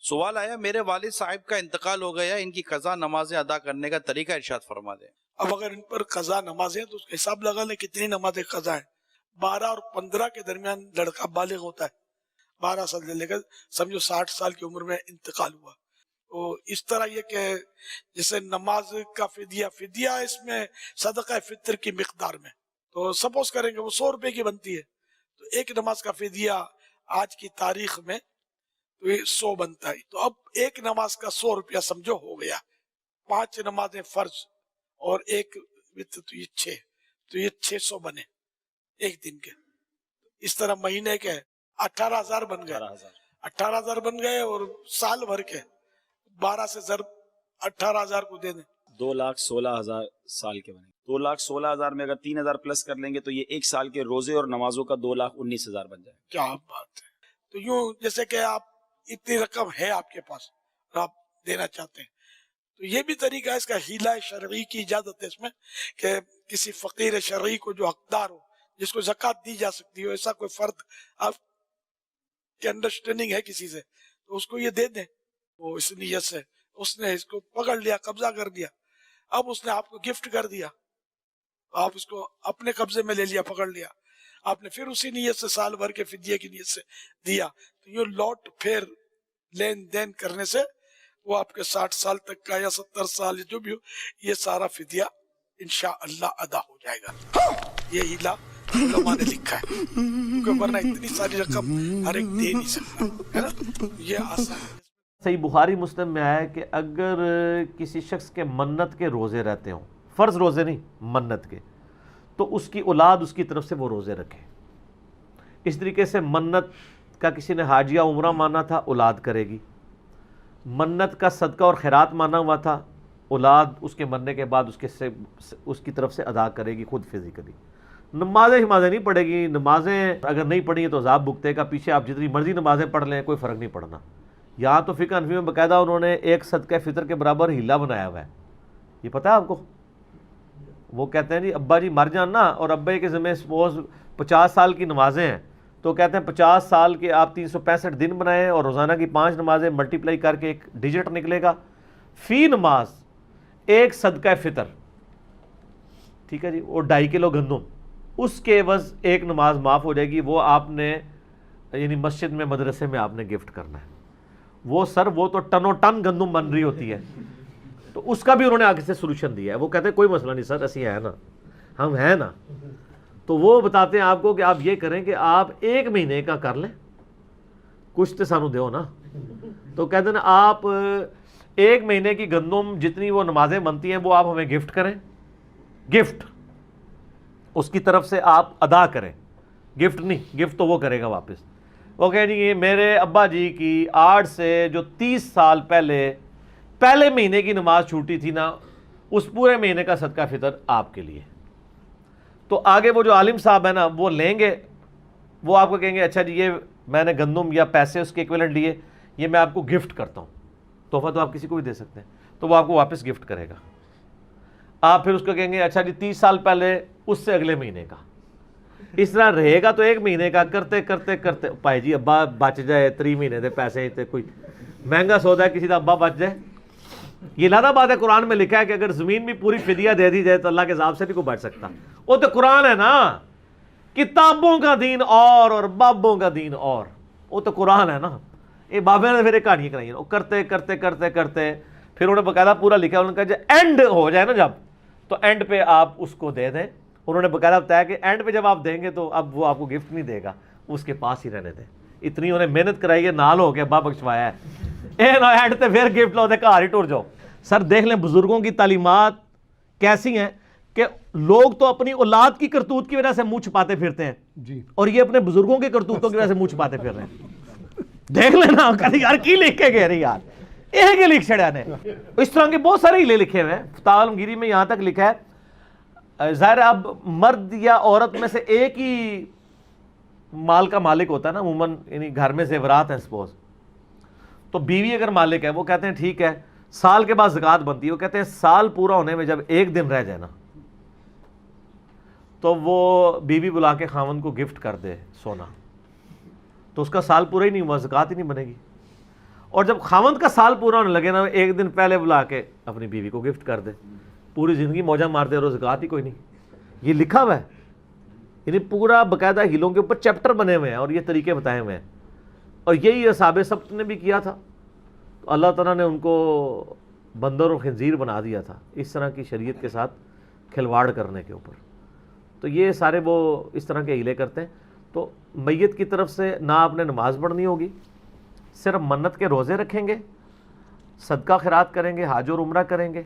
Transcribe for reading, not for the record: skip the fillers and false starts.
سوال آیا میرے والد صاحب کا انتقال ہو گیا، ان کی قضا نمازیں ادا کرنے کا طریقہ ارشاد فرما دیں۔ اب اگر ان پر قضا نمازیں تو اس کا حساب لگا لیں کتنی نمازیں قضا ہیں۔ 12 اور 15 کے درمیان لڑکا بالغ ہوتا ہے، 12 سال سے لے کر سمجھو 60 سال کی عمر میں انتقال ہوا۔ تو اس طرح یہ کہ جیسے نماز کا فدیہ اس میں صدقہ فطر کی مقدار میں، تو سپوز کریں کہ وہ 100 روپے کی بنتی ہے، تو ایک نماز کا فدیہ آج کی تاریخ میں تو یہ 100 بنتا ہے۔ تو اب ایک نماز کا 100 روپیہ سمجھو ہو گیا، 5 نمازیں فرض اور ایک وتر، تو یہ 6، تو یہ 600 بنے ایک دن کے۔ اس طرح مہینے کے 18,000 بن گئے، 18,000 بن گئے، اور سال بھر کے 12 سے ضرب 18,000 کو دے دیں، 2,16,000 سال کے بنے۔ 2,16,000 میں اگر 3,000 پلس کر لیں گے تو یہ ایک سال کے روزے اور نمازوں کا 2,19,000 بن جائے۔ کیا بات ہے! تو یوں جیسے کہ آپ اتنی رقم ہے آپ کے پاس اور آپ دینا چاہتے ہیں، تو یہ بھی طریقہ ہے، اس کا ہیلہ شرعی کی اجازت ہے اس میں کہ کسی فقیر شرعی کو جو حقدار ہو، جس کو زکوٰۃ دی جا سکتی ہو، ایسا کوئی فرد آپ کی انڈرسٹینڈنگ ہے کسی سے، تو اس کو یہ دے دیں۔ وہ اس نیت سے اس نے اس کو پکڑ لیا، قبضہ کر دیا، اب اس نے آپ کو گفٹ کر دیا، آپ اس کو اپنے قبضے میں لے لیا، پکڑ لیا، آپ نے پھر اسی نیت سے سال بھر کے فدیے کی نیت سے دیا، تو یہ لوٹ پھر لین دین کرنے سے وہ آپ کے 60 سال تک کا یا 70 سال جو بھی ہو، یہ سارا فدیہ انشاءاللہ ادا ہو جائے گا۔ یہ ہیلا علماء نے لکھا ہے، کیونکہ ورنہ اتنی ساری رقم ہر ایک دے نہیں سکتا ہے نا، یہ آسان ہے۔ صحیح بخاری مسلم میں آیا کہ اگر کسی شخص کے منت کے روزے رہتے ہوں، فرض روزے نہیں، منت کے، تو اس کی اولاد اس کی طرف سے وہ روزے رکھے۔ اس طریقے سے منت کا کسی نے حاجیہ عمرہ مانا تھا، اولاد کرے گی۔ منت کا صدقہ اور خیرات مانا ہوا تھا، اولاد اس کے مرنے کے بعد اس کی طرف سے ادا کرے گی خود فزیکلی۔ نمازیں نہیں پڑھے گی، نمازیں اگر نہیں پڑھی ہیں تو عذاب بھگتے گا، پیچھے آپ جتنی مرضی نمازیں پڑھ لیں کوئی فرق نہیں پڑنا۔ یہاں تو فقہ حنفی میں باقاعدہ انہوں نے ایک صدقہ فطر کے برابر ہیلا بنایا ہوا ہے، یہ پتہ ہے آپ کو؟ وہ کہتے ہیں جی ابا جی مر جانا اور ابے کے ذمہ سپوز 50 سال کی نمازیں ہیں، تو کہتے ہیں 50 سال کے آپ 365 دن بنائیں اور روزانہ کی 5 نمازیں ملٹیپلائی کر کے ایک ڈیجٹ نکلے گا، فی نماز ایک صدقہ فطر، ٹھیک ہے جی، اور 2.5 کلو گندم، اس کے عوض ایک نماز معاف ہو جائے گی، وہ آپ نے یعنی مسجد میں مدرسے میں آپ نے گفٹ کرنا ہے۔ وہ سر وہ تو ٹنوں ٹن گندم بن رہی ہوتی ہے، تو اس کا بھی انہوں نے آگے سے سولوشن دیا ہے۔ وہ کہتے ہیں کوئی مسئلہ نہیں سر، اسی ہے نا، ہم ہیں نا، تو وہ بتاتے ہیں آپ کو کہ آپ یہ کریں کہ آپ 1 مہینے کا کر لیں، کچھ تو سانو دیو نا، تو کہتے ہیں آپ 1 مہینے کی گندم جتنی وہ نمازیں بنتی ہیں وہ آپ ہمیں گفٹ کریں، گفٹ اس کی طرف سے آپ ادا کریں، گفٹ نہیں، گفٹ تو وہ کرے گا واپس۔ وہ کہیں جی میرے ابا جی کی 8 سے جو 30 سال پہلے مہینے کی نماز چھوٹی تھی نا، اس پورے مہینے کا صدقہ فطر آپ کے لیے۔ تو آگے وہ جو عالم صاحب ہیں نا وہ لیں گے، وہ آپ کو کہیں گے اچھا جی یہ میں نے گندم یا پیسے اس کے ایکویلنٹ لیے، یہ میں آپ کو گفٹ کرتا ہوں، تحفہ تو آپ کسی کو بھی دے سکتے ہیں، تو وہ آپ کو واپس گفٹ کرے گا۔ آپ پھر اس کو کہیں گے اچھا جی 30 سال پہلے اس سے اگلے مہینے کا، اس طرح رہے گا تو 1 مہینے کا کرتے کرتے کرتے پائے جی ابا بچ جائے 3 مہینے دے پیسے، تے کوئی مہنگا سودا ہے کسی کا ابا بچ جائے، یہ لادہ بات ہے۔ قرآن میں لکھا ہے کہ اگر زمین بھی پوری فدیہ دے دی جائے تو اللہ کے عذاب سے بھی کوئی بچ سکتا، وہ تو قرآن ہے نا، کتابوں کا دین اور بابوں کا دین اور، وہ تو قرآن ہے نا، یہ بابے نے پھر ایک کہانیاں کرائی ہیں، وہ کرتے کرتے کرتے کرتے پھر انہوں نے باقاعدہ پورا لکھا، انہوں نے کہا جب اینڈ ہو جائے نا جب، تو اینڈ پہ آپ اس کو دے دیں۔ انہوں نے باقاعدہ بتایا کہ اینڈ پہ جب آپ دیں گے تو اب وہ آپ کو گفٹ نہیں دے گا، اس کے پاس ہی رہنے دیں، اتنی انہیں محنت کرائی ہے، نال ہو کے ابا بخشوایا ہے، اے نا اینڈ تے پھر گفٹ لو دے گھر ہی ٹر جاؤ۔ سر دیکھ لیں بزرگوں کی تعلیمات کیسی ہیں کہ لوگ تو اپنی اولاد کی کرتوت کی وجہ سے منہ چھپاتے پھرتے ہیں جی، اور یہ اپنے بزرگوں کی کرتوتوں کی وجہ سے منہ چھپاتے پھر رہے ہیں۔ دیکھ لینا کہتے یار کی لکھ کے گئے رہے یار، یہ کہ لکھ چھڑیا نے، اس طرح کے بہت سارے ہیلے لکھے ہوئے ہیں۔ فتاوی عالمگیری میں یہاں تک لکھا ہے، ظاہر اب مرد یا عورت میں سے ایک ہی مال کا مالک ہوتا ہے نا عموماً، یعنی گھر میں زیورات ہیں سپوز، تو بیوی اگر مالک ہے وہ کہتے ہیں ٹھیک ہے سال کے بعد زکوٰۃ بنتی ہے، وہ کہتے ہیں سال پورا ہونے میں جب 1 دن رہ جائے نا تو وہ بیوی بلا کے خاوند کو گفٹ کر دے سونا، تو اس کا سال پورا ہی نہیں ہوا، زکوٰۃ ہی نہیں بنے گی۔ اور جب خاوند کا سال پورا ہونے لگے نا، ایک دن پہلے بلا کے اپنی بیوی کو گفٹ کر دے، پوری زندگی موجہ مار دے، اور زکوٰۃ ہی کوئی نہیں. یہ لکھا ہوا ہے، یعنی پورا باقاعدہ ہیلوں کے اوپر چیپٹر بنے ہوئے ہیں اور یہ طریقے بتائے ہوئے ہیں. اور یہی اصحاب سبت نے بھی کیا تھا، تو اللہ تعالیٰ نے ان کو بندر اور خنزیر بنا دیا تھا اس طرح کی شریعت کے ساتھ کھلواڑ کرنے کے اوپر. تو یہ سارے وہ اس طرح کے ہیلے کرتے ہیں. تو میت کی طرف سے نہ آپ نے نماز پڑھنی ہوگی، صرف منت کے روزے رکھیں گے، صدقہ خیرات کریں گے، حج اور عمرہ کریں گے،